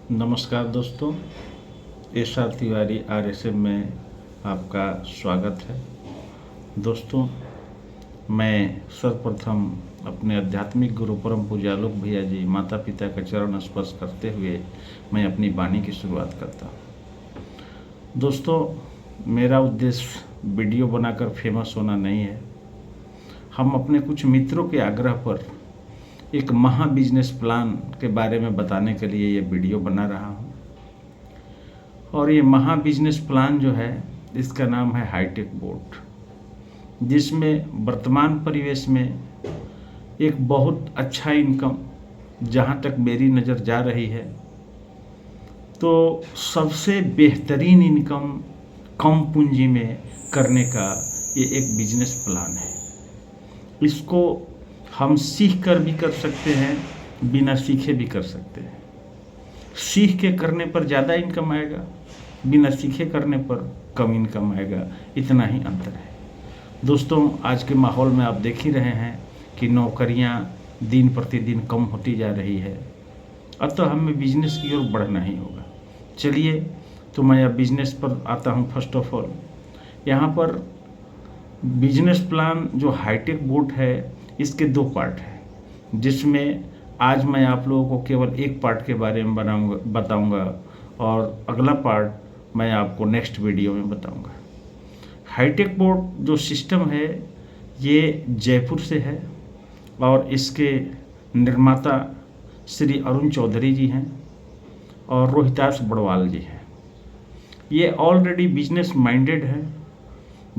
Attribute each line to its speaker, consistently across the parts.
Speaker 1: नमस्कार दोस्तों, SR. Tiwari RSM में आपका स्वागत है। दोस्तों, मैं सर्वप्रथम अपने आध्यात्मिक गुरु परम पूज्य आलोक भैया जी माता पिता का चरण स्पर्श करते हुए मैं अपनी वाणी की शुरुआत करता हूँ। दोस्तों, मेरा उद्देश्य वीडियो बनाकर फेमस होना नहीं है। हम अपने कुछ मित्रों के आग्रह पर एक महा बिजनेस प्लान के बारे में बताने के लिए ये वीडियो बना रहा हूँ। और ये महा बिजनेस प्लान जो है, इसका नाम है हाईटेक बोर्ड, जिसमें वर्तमान परिवेश में एक बहुत अच्छा इनकम, जहाँ तक मेरी नज़र जा रही है, तो सबसे बेहतरीन इनकम कम पूंजी में करने का ये एक बिजनेस प्लान है। इसको हम सीख कर भी कर सकते हैं, बिना सीखे भी कर सकते हैं। सीख के करने पर ज़्यादा इनकम आएगा, बिना सीखे करने पर कम इनकम आएगा, इतना ही अंतर है। दोस्तों, आज के माहौल में आप देख ही रहे हैं कि नौकरियां दिन प्रतिदिन कम होती जा रही है, अतः हमें बिजनेस की ओर बढ़ना ही होगा। चलिए, तो मैं अब बिजनेस पर आता हूं। फर्स्ट ऑफ ऑल, यहाँ पर बिजनेस प्लान जो हाईटेक बोर्ड है, इसके 2 पार्ट हैं, जिसमें आज मैं आप लोगों को केवल एक पार्ट के बारे में बताऊंगा और अगला पार्ट मैं आपको नेक्स्ट वीडियो में बताऊंगा। हाईटेक बोर्ड जो सिस्टम है, ये जयपुर से है और इसके निर्माता श्री अरुण चौधरी जी हैं और रोहितास बड़वाल जी हैं। ये ऑलरेडी बिजनेस माइंडेड है,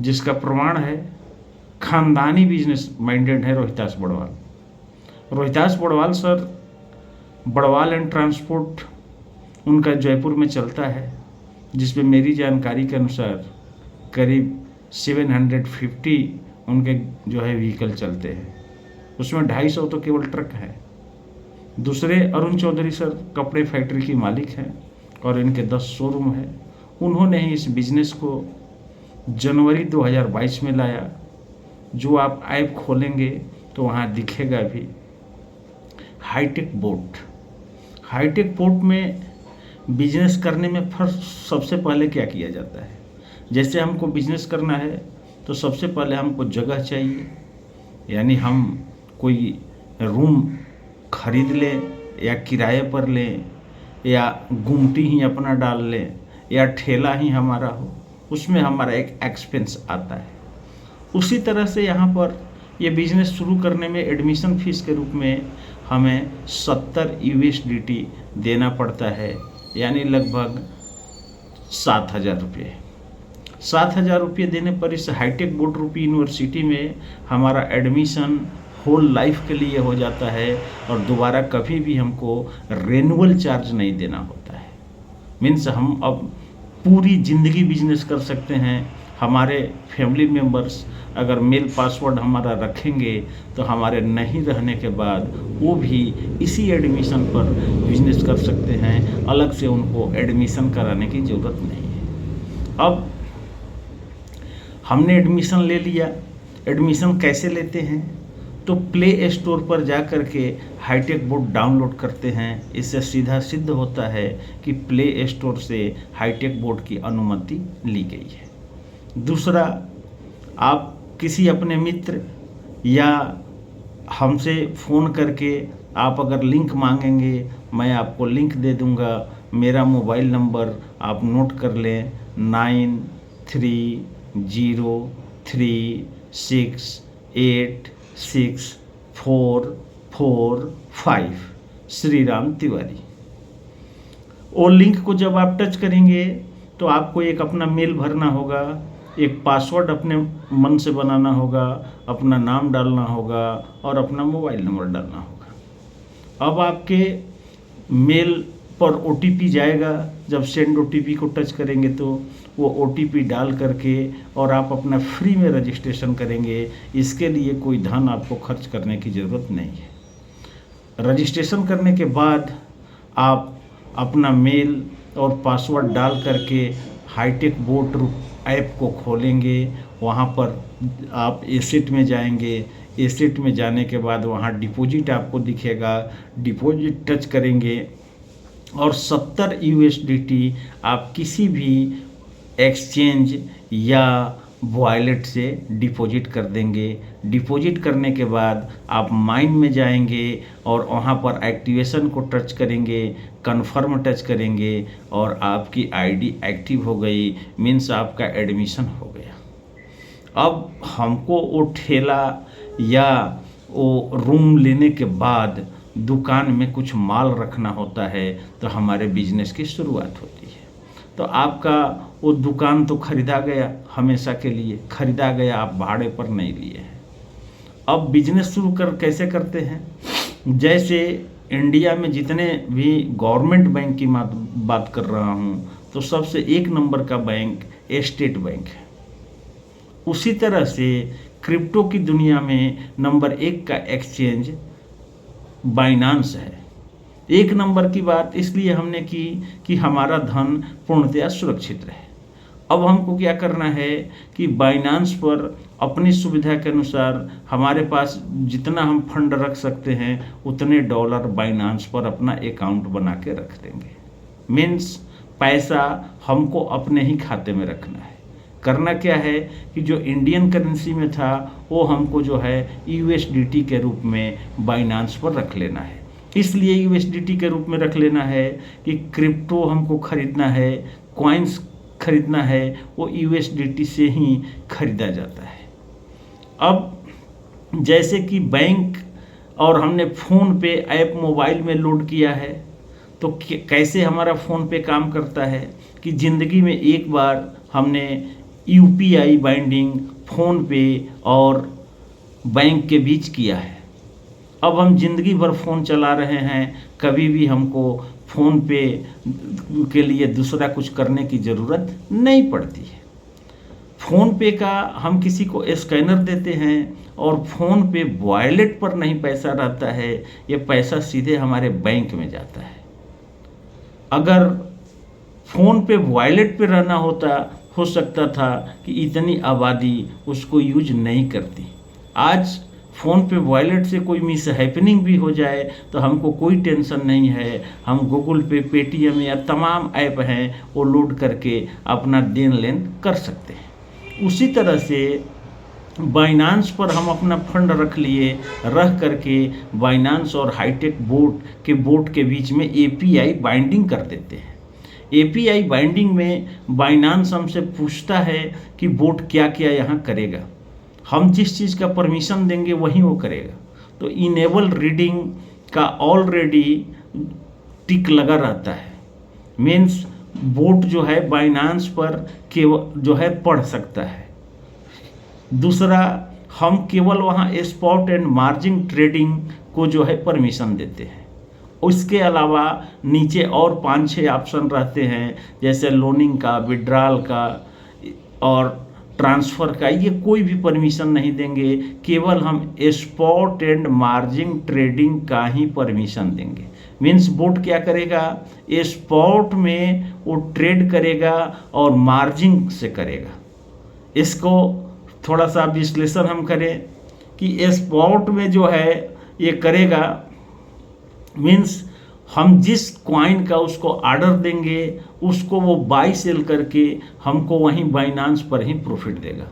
Speaker 1: जिसका प्रमाण है खानदानी बिजनेस माइंडेड है Rohitas Badwal sir. Badwal and transport उनका जयपुर में चलता है, जिसमें मेरी जानकारी के अनुसार करीब 750 उनके जो है व्हीकल चलते हैं। उसमें 250 तो केवल ट्रक है। दूसरे अरुण चौधरी सर कपड़े फैक्ट्री की मालिक हैं और इनके 10 शोरूम है। उन्होंने ही इस बिजनेस को जनवरी 2022 में लाया। जो आप ऐप खोलेंगे तो वहाँ दिखेगा भी हाईटेक बोर्ड में बिजनेस करने में फर्स्ट सबसे पहले क्या किया जाता है। जैसे हमको बिजनेस करना है तो सबसे पहले हमको जगह चाहिए, यानी हम कोई रूम खरीद लें या किराए पर लें या गुमटी ही अपना डाल लें या ठेला ही हमारा हो, उसमें हमारा एक एक्सपेंस आता है। उसी तरह से यहाँ पर ये बिज़नेस शुरू करने में एडमिशन फीस के रूप में हमें 70 USDT देना पड़ता है, यानी लगभग 7,000 रुपये। 7,000 रुपये देने पर इस हाईटेक बोर्ड रूपी यूनिवर्सिटी में हमारा एडमिशन होल लाइफ के लिए हो जाता है और दोबारा कभी भी हमको रेनुअल चार्ज नहीं देना होता है। मीन्स हम अब पूरी ज़िंदगी बिजनेस कर सकते हैं। हमारे फैमिली मेम्बर्स अगर मेल पासवर्ड हमारा रखेंगे तो हमारे नहीं रहने के बाद वो भी इसी एडमिशन पर बिजनेस कर सकते हैं। अलग से उनको एडमिशन कराने की ज़रूरत नहीं है। अब हमने एडमिशन ले लिया। एडमिशन कैसे लेते हैं? तो प्ले स्टोर पर जा कर के हाईटेक बोर्ड डाउनलोड करते हैं। इससे सीधा सिद्ध होता है कि प्ले स्टोर से हाईटेक बोर्ड की अनुमति ली गई है। दूसरा, आप किसी अपने मित्र या हमसे फ़ोन करके आप अगर लिंक मांगेंगे, मैं आपको लिंक दे दूंगा। मेरा मोबाइल नंबर आप नोट कर लें, 9303686445 श्री राम तिवारी। और लिंक को जब आप टच करेंगे तो आपको एक अपना मेल भरना होगा, एक पासवर्ड अपने मन से बनाना होगा, अपना नाम डालना होगा और अपना मोबाइल नंबर डालना होगा। अब आपके मेल पर OTP जाएगा। जब सेंड OTP को टच करेंगे तो वो OTP डाल करके और आप अपना फ्री में रजिस्ट्रेशन करेंगे। इसके लिए कोई धन आपको खर्च करने की ज़रूरत नहीं है। रजिस्ट्रेशन करने के बाद आप अपना मेल और पासवर्ड डाल करके हाईटेक बोर्ड ऐप को खोलेंगे। वहाँ पर आप एसेट में जाएंगे। एसेट में जाने के बाद वहाँ डिपॉजिट आपको दिखेगा। डिपॉजिट टच करेंगे और 70 यूएसडीटी आप किसी भी एक्सचेंज या वॉलेट से डिपॉजिट कर देंगे। डिपॉजिट करने के बाद आप माइन में जाएंगे और वहाँ पर एक्टिवेशन को टच करेंगे, कन्फर्म टच करेंगे और आपकी आईडी एक्टिव हो गई, मीन्स आपका एडमिशन हो गया। अब हमको वो ठेला या वो रूम लेने के बाद दुकान में कुछ माल रखना होता है, तो हमारे बिजनेस की शुरुआत होती है। तो आपका वो दुकान तो खरीदा गया, हमेशा के लिए खरीदा गया, आप भाड़े पर नहीं लिए हैं। अब बिजनेस शुरू कैसे करते हैं? जैसे इंडिया में जितने भी गवर्नमेंट बैंक की बात कर रहा हूँ, तो सबसे 1 नंबर का बैंक स्टेट बैंक है। उसी तरह से क्रिप्टो की दुनिया में नंबर 1 का एक्सचेंज बाइनांस है। 1 नंबर की बात इसलिए हमने की कि हमारा धन पूर्णतया सुरक्षित रहे। अब हमको क्या करना है कि बाइनांस पर अपनी सुविधा के अनुसार हमारे पास जितना हम फंड रख सकते हैं उतने डॉलर बाइनांस पर अपना अकाउंट बना के रख देंगे। मीन्स पैसा हमको अपने ही खाते में रखना है। करना क्या है कि जो इंडियन करेंसी में था वो हमको जो है यूएसडीटी के रूप में बाइनांस पर रख लेना है। इसलिए यूएसडीटी के रूप में रख लेना है कि क्रिप्टो हमको खरीदना है, कॉइन्स खरीदना है, वो यूएसडीटी से ही खरीदा जाता है। अब जैसे कि बैंक और हमने फ़ोन पे ऐप मोबाइल में लोड किया है, तो कैसे हमारा फ़ोन पे काम करता है कि ज़िंदगी में एक बार हमने यूपीआई बाइंडिंग फ़ोन पे और बैंक के बीच किया है। अब हम ज़िंदगी भर फ़ोन चला रहे हैं, कभी भी हमको फ़ोन पे के लिए दूसरा कुछ करने की ज़रूरत नहीं पड़ती है। फ़ोन पे का हम किसी को स्कैनर देते हैं और फ़ोन पे वॉलेट पर नहीं पैसा रहता है, ये पैसा सीधे हमारे बैंक में जाता है। अगर फ़ोन पे वॉलेट पे रहना होता, हो सकता था कि इतनी आबादी उसको यूज नहीं करती। आज फ़ोन पे वॉलेट से कोई मिस हैपनिंग भी हो जाए तो हमको कोई टेंशन नहीं है। हम गूगल पे, पेटीएम या तमाम ऐप हैं वो लोड करके अपना देन लेन कर सकते हैं। उसी तरह से बाइनांस पर हम अपना फंड रख लिए, रख करके बाइनांस और हाईटेक बोट के बीच में एपीआई बाइंडिंग कर देते हैं। एपीआई बाइंडिंग में बाइनांस हमसे पूछता है कि बोट क्या क्या यहाँ करेगा। हम जिस चीज़ का परमिशन देंगे वही वो करेगा। तो इनेबल रीडिंग का ऑलरेडी टिक लगा रहता है। मीन्स बोट जो है बाइनांस पर केवल जो है पढ़ सकता है। दूसरा, हम केवल वहाँ स्पॉट एंड मार्जिन ट्रेडिंग को जो है परमिशन देते हैं। उसके अलावा नीचे और 5-6 ऑप्शन रहते हैं, जैसे लोनिंग का, विड्रॉल का और ट्रांसफ़र का। ये कोई भी परमिशन नहीं देंगे, केवल हम स्पॉट एंड मार्जिन ट्रेडिंग का ही परमिशन देंगे। मीन्स बोट क्या करेगा, स्पॉट में वो ट्रेड करेगा और मार्जिन से करेगा। इसको थोड़ा सा विश्लेषण हम करें कि स्पॉट में जो है ये करेगा, मीन्स हम जिस कॉइन का उसको ऑर्डर देंगे उसको वो बाई सेल करके हमको वहीं बाइनांस पर ही प्रॉफिट देगा।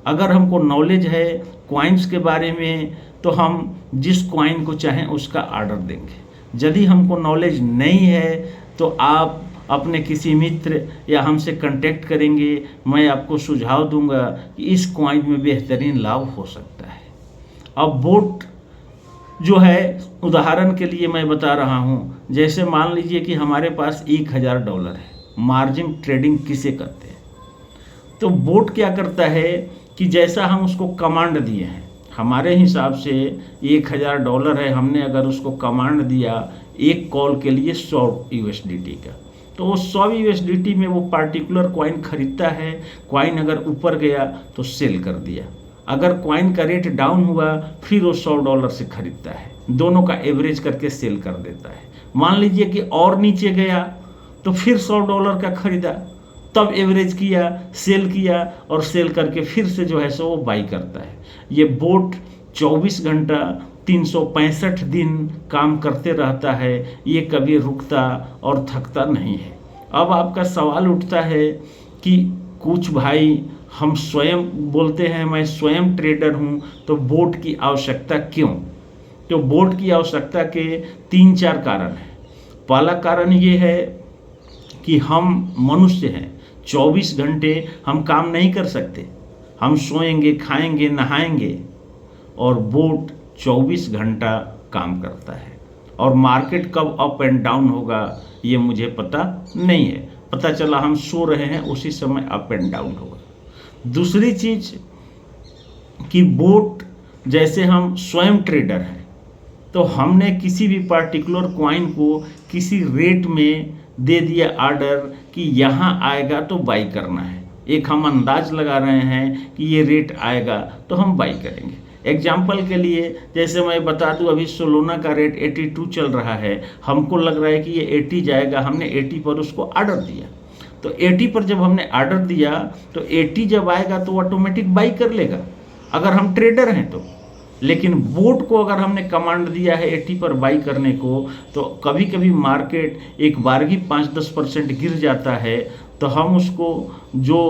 Speaker 1: अगर हमको नॉलेज है कॉइन्स के बारे में तो हम जिस कॉइन को चाहें उसका ऑर्डर देंगे। यदि हमको नॉलेज नहीं है तो आप अपने किसी मित्र या हमसे कांटेक्ट करेंगे, मैं आपको सुझाव दूंगा कि इस कॉइन में बेहतरीन लाभ हो सकता है। अब बोट जो है उदाहरण के लिए मैं बता रहा हूँ, जैसे मान लीजिए कि हमारे पास $1000 है। मार्जिन ट्रेडिंग किसे कहते हैं? तो बोट क्या करता है कि जैसा हम उसको कमांड दिए हैं, हमारे हिसाब से $1000 है, हमने अगर उसको कमांड दिया एक कॉल के लिए 100 USDT का, तो वो 100 USDT में वो पार्टिकुलर कॉइन खरीदता है। कॉइन अगर ऊपर गया तो सेल कर दिया, अगर कॉइन का रेट डाउन हुआ फिर वो $100 से खरीदता है, दोनों का एवरेज करके सेल कर देता है। मान लीजिए कि और नीचे गया तो फिर $100 का खरीदा, तब एवरेज किया, सेल किया और सेल करके फिर से जो है सो वो बाई करता है। ये बोट 24 घंटा 365 दिन काम करते रहता है, ये कभी रुकता और थकता नहीं है। अब आपका सवाल उठता है कि कुछ भाई हम स्वयं बोलते हैं मैं स्वयं ट्रेडर हूँ, तो बोर्ड की आवश्यकता क्यों? तो बोर्ड की आवश्यकता के 3-4 कारण हैं। पहला कारण ये है कि हम मनुष्य हैं, 24 घंटे हम काम नहीं कर सकते। हम सोएंगे, खाएंगे, नहाएंगे, और बोर्ड 24 घंटा काम करता है। और मार्केट कब अप एंड डाउन होगा ये मुझे पता नहीं है। पता चला हम सो रहे हैं, उसी समय अप एंड डाउन होगा। दूसरी चीज कि बोर्ड जैसे हम स्वयं ट्रेडर हैं, तो हमने किसी भी पार्टिकुलर कॉइन को किसी रेट में दे दिया ऑर्डर कि यहाँ आएगा तो बाई करना है। एक हम अंदाज लगा रहे हैं कि ये रेट आएगा तो हम बाई करेंगे। एग्जाम्पल के लिए जैसे मैं बता दूं, अभी सोलोना का रेट 82 चल रहा है, हमको लग रहा है कि ये 80 जाएगा, हमने 80 पर उसको ऑर्डर दिया। तो 80 पर जब हमने ऑर्डर दिया तो 80 जब आएगा तो ऑटोमेटिक बाई कर लेगा अगर हम ट्रेडर हैं तो। लेकिन बोर्ड को अगर हमने कमांड दिया है 80 पर बाई करने को, तो कभी कभी मार्केट एक बार ही 5-10% गिर जाता है, तो हम उसको जो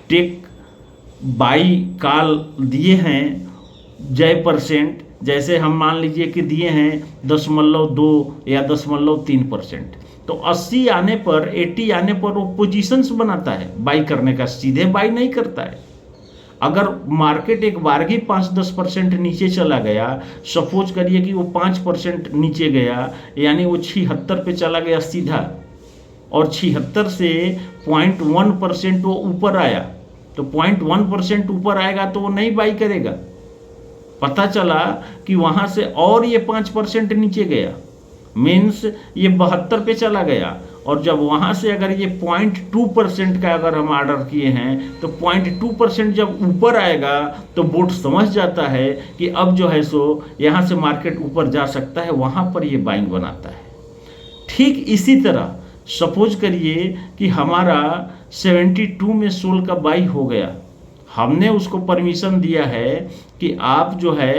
Speaker 1: टेक बाई कॉल दिए हैं % जैसे हम मान लीजिए कि दिए हैं 0.2 या 0.3%, तो 80 आने पर 80 आने पर वो पोजीशंस बनाता है बाई करने का, सीधे बाई नहीं करता है। अगर मार्केट एक बार ही 5-10% नीचे चला गया, सपोज करिए कि वो 5% नीचे गया, यानी वो 76 पे चला गया सीधा, और 76 से 0.1% वो ऊपर आया, तो 0.1% ऊपर आएगा तो वो नहीं बाई करेगा। पता चला कि वहां से और ये 5% नीचे गया, मीन्स ये 72 पे चला गया, और जब वहां से अगर ये 0.2% का अगर हम ऑर्डर किए हैं, तो 0.2% जब ऊपर आएगा तो बोर्ड समझ जाता है कि अब जो है सो यहाँ से मार्केट ऊपर जा सकता है, वहां पर ये बाइंग बनाता है। ठीक इसी तरह सपोज करिए कि हमारा 72 में सोल का बाई हो गया, हमने उसको परमिशन दिया है कि आप जो है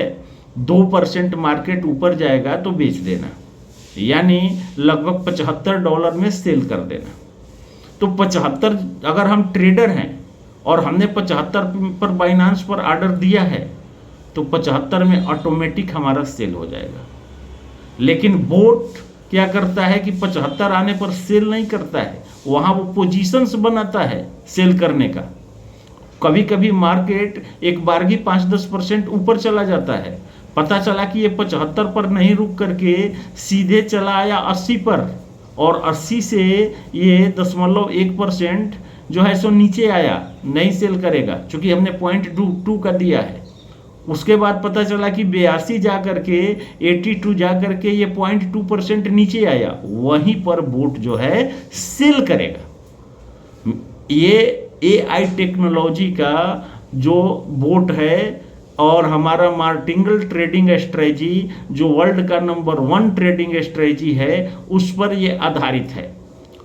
Speaker 1: 2% मार्केट ऊपर जाएगा तो बेच देना, यानी लगभग $75 में सेल कर देना। तो 75 अगर हम ट्रेडर हैं और हमने 75 पर बाइनांस पर ऑर्डर दिया है, तो 75 में ऑटोमेटिक हमारा सेल हो जाएगा। लेकिन बोर्ड क्या करता है कि 75 आने पर सेल नहीं करता है, वहां वो पोजीशंस बनाता है सेल करने का। कभी कभी मार्केट एक बार ही 5-10% ऊपर चला जाता है, पता चला कि ये 75 पर नहीं रुक करके सीधे चला आया 80 पर, और 80 से ये 0.1% जो है सो नीचे आया, नहीं सेल करेगा क्योंकि हमने 0.2 का दिया है। उसके बाद पता चला कि 82 जा करके 82 जा करके ये 0.2% नीचे आया, वहीं पर बोट जो है सेल करेगा। ये AI टेक्नोलॉजी का जो बोट है और हमारा मार्टिंगल ट्रेडिंग स्ट्रेटजी जो वर्ल्ड का नंबर 1 ट्रेडिंग स्ट्रेटजी है, उस पर ये आधारित है।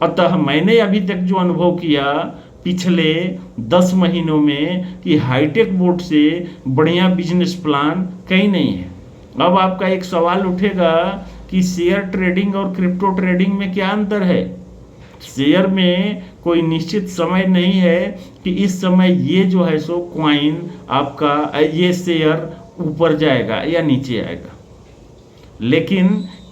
Speaker 1: अतः मैंने अभी तक जो अनुभव किया पिछले 10 महीनों में कि हाईटेक बोर्ड से बढ़िया बिजनेस प्लान कहीं नहीं है। अब आपका एक सवाल उठेगा कि शेयर ट्रेडिंग और क्रिप्टो ट्रेडिंग में क्या अंतर है। शेयर में कोई निश्चित समय नहीं है कि इस समय ये जो है सो कॉइन आपका ये शेयर ऊपर जाएगा या नीचे आएगा, लेकिन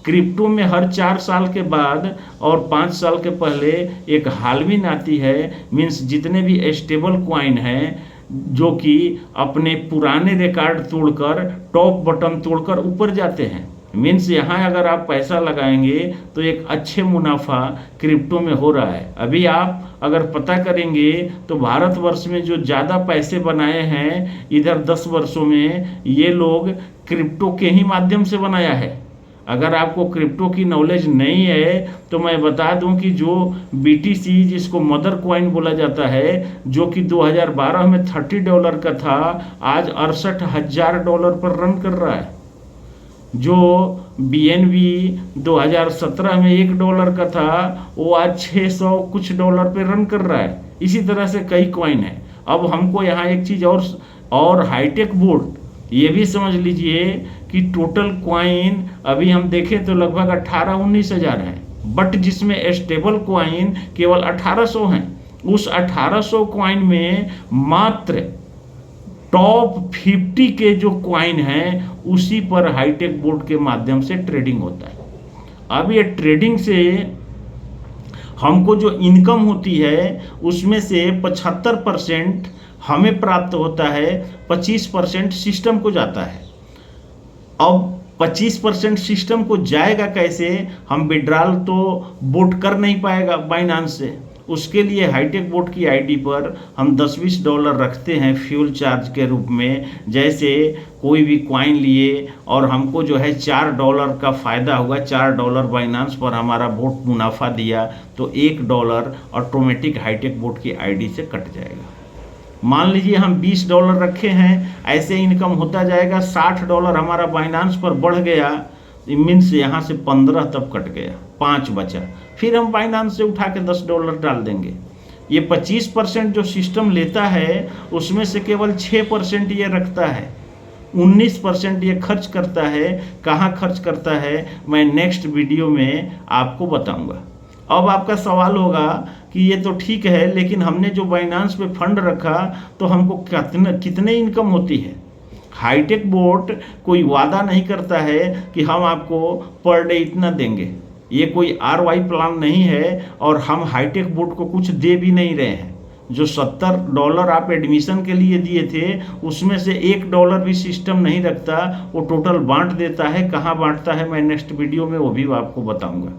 Speaker 1: क्रिप्टो में हर 4 साल के बाद और 5 साल के पहले एक हाल्विन आती है, मीन्स जितने भी स्टेबल कॉइन हैं जो कि अपने पुराने रिकॉर्ड तोड़कर टॉप बटन तोड़कर ऊपर जाते हैं, मीन्स यहाँ अगर आप पैसा लगाएंगे तो एक अच्छे मुनाफा क्रिप्टो में हो रहा है। अभी आप अगर पता करेंगे तो भारतवर्ष में जो ज़्यादा पैसे बनाए हैं इधर 10 वर्षों में, ये लोग क्रिप्टो के ही माध्यम से बनाया है। अगर आपको क्रिप्टो की नॉलेज नहीं है तो मैं बता दूं कि जो BTC जिसको मदर कॉइन बोला जाता है, जो कि 2012 में $30 का था, आज $68,000 पर रन कर रहा है। जो BNB 2017 में $1 का था, वो आज 600 कुछ डॉलर पे रन कर रहा है। इसी तरह से कई कॉइन है। अब हमको यहाँ एक चीज़ और हाईटेक बोर्ड ये भी समझ लीजिए कि टोटल क्वाइन अभी हम देखें तो लगभग 18-19 हज़ार है, बट जिसमें स्टेबल क्वाइन केवल 1800 हैं। उस 1800 क्वाइन में मात्र टॉप 50 के जो क्वाइन हैं उसी पर हाईटेक बोर्ड के माध्यम से ट्रेडिंग होता है। अब ये ट्रेडिंग से हमको जो इनकम होती है उसमें से 75% हमें प्राप्त होता है, 25% सिस्टम को जाता है। अब 25% सिस्टम को जाएगा कैसे? हम विड्रॉल तो बोट कर नहीं पाएगा बाइनांस से। उसके लिए हाईटेक बोट की आईडी पर हम $10-20 रखते हैं फ्यूल चार्ज के रूप में। जैसे कोई भी क्वाइन लिए और हमको जो है $4 का फ़ायदा हुआ, $4 बाइनांस पर हमारा बोट मुनाफा दिया, तो $1 ऑटोमेटिक हाईटेक बोट की आईडी से कट जाएगा। मान लीजिए हम $20 रखे हैं, ऐसे इनकम होता जाएगा। $60 हमारा बाइनांस पर बढ़ गया, मीन्स यहाँ से 15 तब कट गया, 5 बचा, फिर हम बाइनांस से उठा के $10 डाल देंगे। ये 25% जो सिस्टम लेता है उसमें से केवल 6% ये रखता है, 19% ये खर्च करता है। कहाँ खर्च करता है मैं नेक्स्ट वीडियो में आपको बताऊंगा। अब आपका सवाल होगा कि ये तो ठीक है, लेकिन हमने जो बाइनांस पे फंड रखा तो हमको कितने इनकम होती है? हाईटेक बोट कोई वादा नहीं करता है कि हम आपको पर डे इतना देंगे। ये कोई ROI प्लान नहीं है और हम हाईटेक बोट को कुछ दे भी नहीं रहे हैं। जो $70 आप एडमिशन के लिए दिए थे उसमें से $1 भी सिस्टम नहीं रखता, वो टोटल बांट देता है। कहाँ बांटता है मैं नेक्स्ट वीडियो में वो भी आपको बताऊंगा।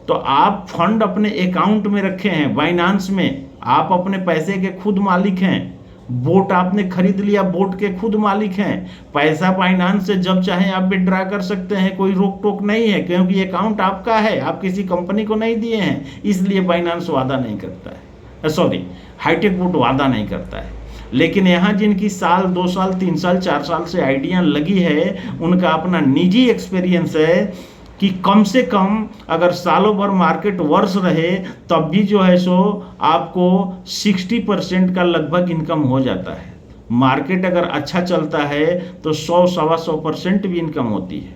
Speaker 1: तो आप फंड अपने अकाउंट में रखे हैं बाइनांस में, आप अपने पैसे के खुद मालिक हैं। बोट आपने खरीद लिया, बोट के खुद मालिक हैं। पैसा बाइनांस से जब चाहे आप विड्रॉ कर सकते हैं, कोई रोक टोक नहीं है, क्योंकि अकाउंट आपका है, आप किसी कंपनी को नहीं दिए हैं। इसलिए बाइनांस वादा नहीं करता है, सॉरी हाईटेक बोट वादा नहीं करता है। लेकिन यहाँ जिनकी साल 2 साल 3 साल 4 साल से आइडिया लगी है, उनका अपना निजी एक्सपीरियंस है कि कम से कम अगर सालों भर मार्केट वर्ष रहे तब भी जो है सो आपको 60% का लगभग इनकम हो जाता है। मार्केट अगर अच्छा चलता है तो 100-125% भी इनकम होती है।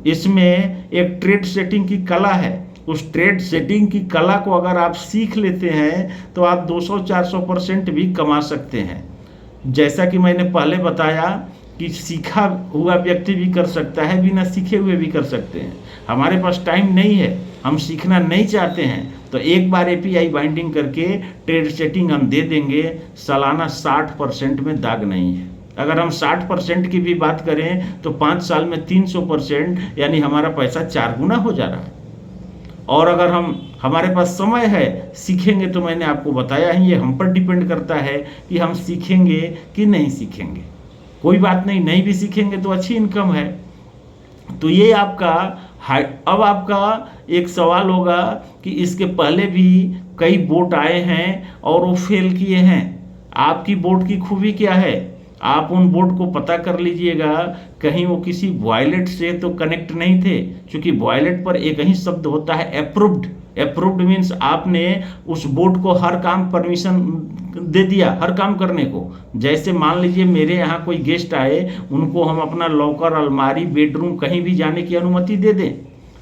Speaker 1: इसमें एक ट्रेड सेटिंग की कला है। उस ट्रेड सेटिंग की कला को अगर आप सीख लेते हैं तो आप 200-400% भी कमा सकते हैं। जैसा कि मैंने पहले बताया कि सीखा हुआ व्यक्ति भी कर सकता है, बिना सीखे हुए भी कर सकते हैं। हमारे पास टाइम नहीं है, हम सीखना नहीं चाहते हैं, तो एक बार API बाइंडिंग करके ट्रेड सेटिंग हम दे देंगे। सालाना 60% में दाग नहीं है। अगर हम 60% की भी बात करें तो 5 साल में 300%, यानी हमारा पैसा 4 गुना हो जा रहा है। और अगर हमारे पास समय है, सीखेंगे, तो मैंने आपको बताया है, ये हम पर डिपेंड करता है कि हम सीखेंगे कि नहीं सीखेंगे। कोई बात नहीं भी सीखेंगे तो अच्छी इनकम है। तो ये आपका अब आपका एक सवाल होगा कि इसके पहले भी कई बोट आए हैं और वो फेल किए हैं। आपकी बोट की खूबी क्या है? आप उन बोट को पता कर लीजिएगा, कहीं वो किसी वॉयलेट से तो कनेक्ट नहीं थे, क्योंकि वॉयलेट पर एक ही शब्द होता है अप्रूव्ड। अप्रूव्ड मीन्स आपने उस बोट को हर काम परमिशन दे दिया, हर काम करने को। जैसे मान लीजिए मेरे यहाँ कोई गेस्ट आए, उनको हम अपना लॉकर, अलमारी, बेडरूम कहीं भी जाने की अनुमति दे दें,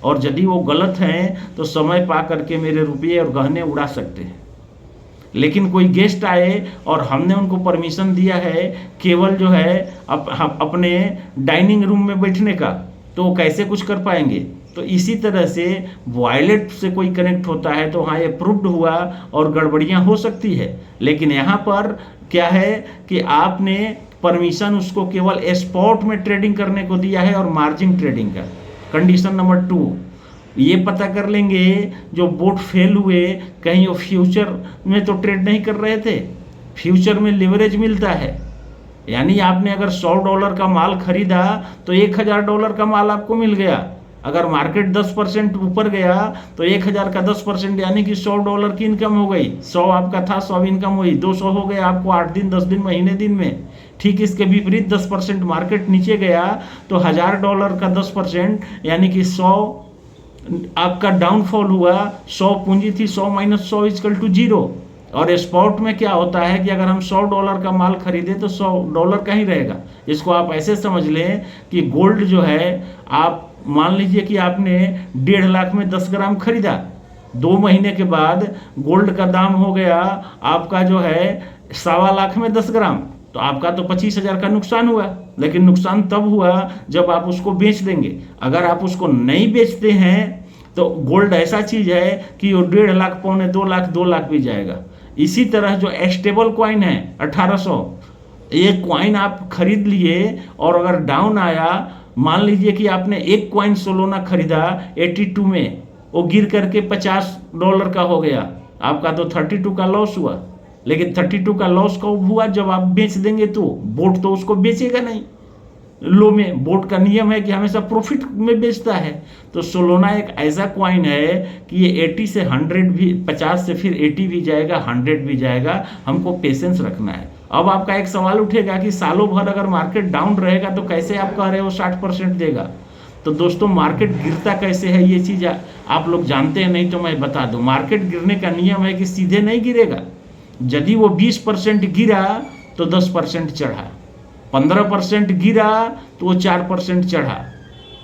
Speaker 1: और यदि वो गलत हैं तो समय पा करके मेरे रुपये और गहने उड़ा सकते हैं। लेकिन कोई गेस्ट आए और हमने उनको परमिशन दिया है केवल जो है अपने डाइनिंग रूम में बैठने का, तो वो कैसे कुछ कर पाएंगे? तो इसी तरह से वॉयलेट से कोई कनेक्ट होता है तो हाँ ये अप्रूव्ड हुआ और गड़बड़ियाँ हो सकती है। लेकिन यहाँ पर क्या है कि आपने परमिशन उसको केवल स्पॉट में ट्रेडिंग करने को दिया है और मार्जिन ट्रेडिंग का। कंडीशन नंबर 2 ये पता कर लेंगे जो बोट फेल हुए, कहीं वो फ्यूचर में तो ट्रेड नहीं कर रहे थे। फ्यूचर में लिवरेज मिलता है, यानी आपने अगर $100 का माल खरीदा तो $1000 का माल आपको मिल गया। अगर मार्केट 10% ऊपर गया तो 1000 का 10% यानी कि $100 की इनकम हो गई। 100 आपका था, 100 इनकम हुई, 200 हो गया आपको 8 दिन, 10 दिन, महीने दिन में। ठीक इसके विपरीत 10% मार्केट नीचे गया तो $1000 का 10% यानी कि 100 आपका डाउनफॉल हुआ। 100 पूंजी थी, 100 - 100 = 0। और स्पॉट में क्या होता है कि अगर हम $100 का माल खरीदें तो $100 का ही रहेगा। इसको आप ऐसे समझ लें कि गोल्ड जो है, आप मान लीजिए कि आपने 1.5 लाख में 10 ग्राम खरीदा, 2 महीने के बाद गोल्ड का दाम हो गया आपका जो है 1.25 लाख में 10 ग्राम, तो आपका तो 25,000 का नुकसान हुआ। लेकिन नुकसान तब हुआ जब आप उसको बेच देंगे। अगर आप उसको नहीं बेचते हैं तो गोल्ड ऐसा चीज है कि वो 1.5 लाख, पौने 2 लाख, 2 लाख भी जाएगा। इसी तरह जो स्टेबल कॉइन है 1800, ये कॉइन आप खरीद लिए और अगर डाउन आया, मान लीजिए कि आपने एक कॉइन सोलोना खरीदा 82 में, वो गिर करके $50 का हो गया, आपका तो 32 का लॉस हुआ। लेकिन 32 का लॉस कब हुआ? जब आप बेच देंगे तो बोर्ड तो उसको बेचेगा नहीं। लो में बोर्ड का नियम है कि हमेशा प्रॉफिट में बेचता है। तो सोलोना एक ऐसा कॉइन है कि ये 80 से 100 भी, 50 से फिर 80 भी जाएगा, 100 भी जाएगा। हमको पेशेंस रखना है। अब आपका एक सवाल उठेगा कि सालों भर अगर मार्केट डाउन रहेगा तो कैसे आप कह रहे हो 60% देगा? तो दोस्तों, मार्केट गिरता कैसे है ये चीज़ आप लोग जानते हैं, नहीं तो मैं बता दूं। मार्केट गिरने का नियम है कि सीधे नहीं गिरेगा। यदि वो 20% गिरा तो 10% चढ़ा, 15% गिरा तो वो 4% चढ़ा,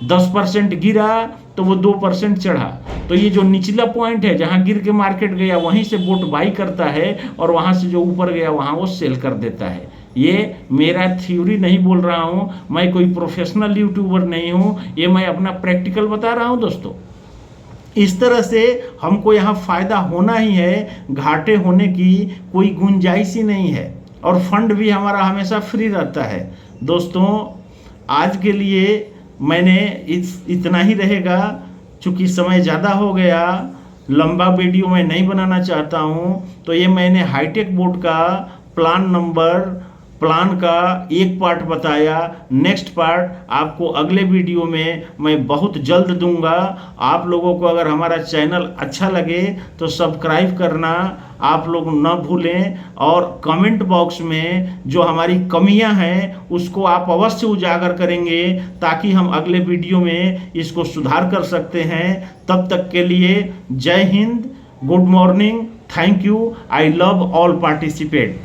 Speaker 1: 10% गिरा तो वो 2% चढ़ा। तो ये जो निचला पॉइंट है जहां गिर के मार्केट गया, वहीं से बोट बाई करता है और वहां से जो ऊपर गया वहां वो सेल कर देता है। ये मेरा थ्योरी नहीं बोल रहा हूं, मैं कोई प्रोफेशनल यूट्यूबर नहीं हूं, ये मैं अपना प्रैक्टिकल बता रहा हूं दोस्तों। इस तरह से हमको यहाँ फायदा होना ही है, घाटे होने की कोई गुंजाइश ही नहीं है। और फंड भी हमारा हमेशा फ्री रहता है। दोस्तों, आज के लिए मैंने इतना ही रहेगा, चूँकि समय ज़्यादा हो गया, लंबा वीडियो मैं नहीं बनाना चाहता हूँ। तो ये मैंने हाईटेक बोर्ड का प्लान का एक पार्ट बताया। नेक्स्ट पार्ट आपको अगले वीडियो में मैं बहुत जल्द दूंगा। आप लोगों को अगर हमारा चैनल अच्छा लगे तो सब्सक्राइब करना आप लोग न भूलें, और कमेंट बॉक्स में जो हमारी कमियां हैं उसको आप अवश्य उजागर करेंगे ताकि हम अगले वीडियो में इसको सुधार कर सकते हैं। तब तक के लिए जय Hind, good morning, thank you, I love all participate.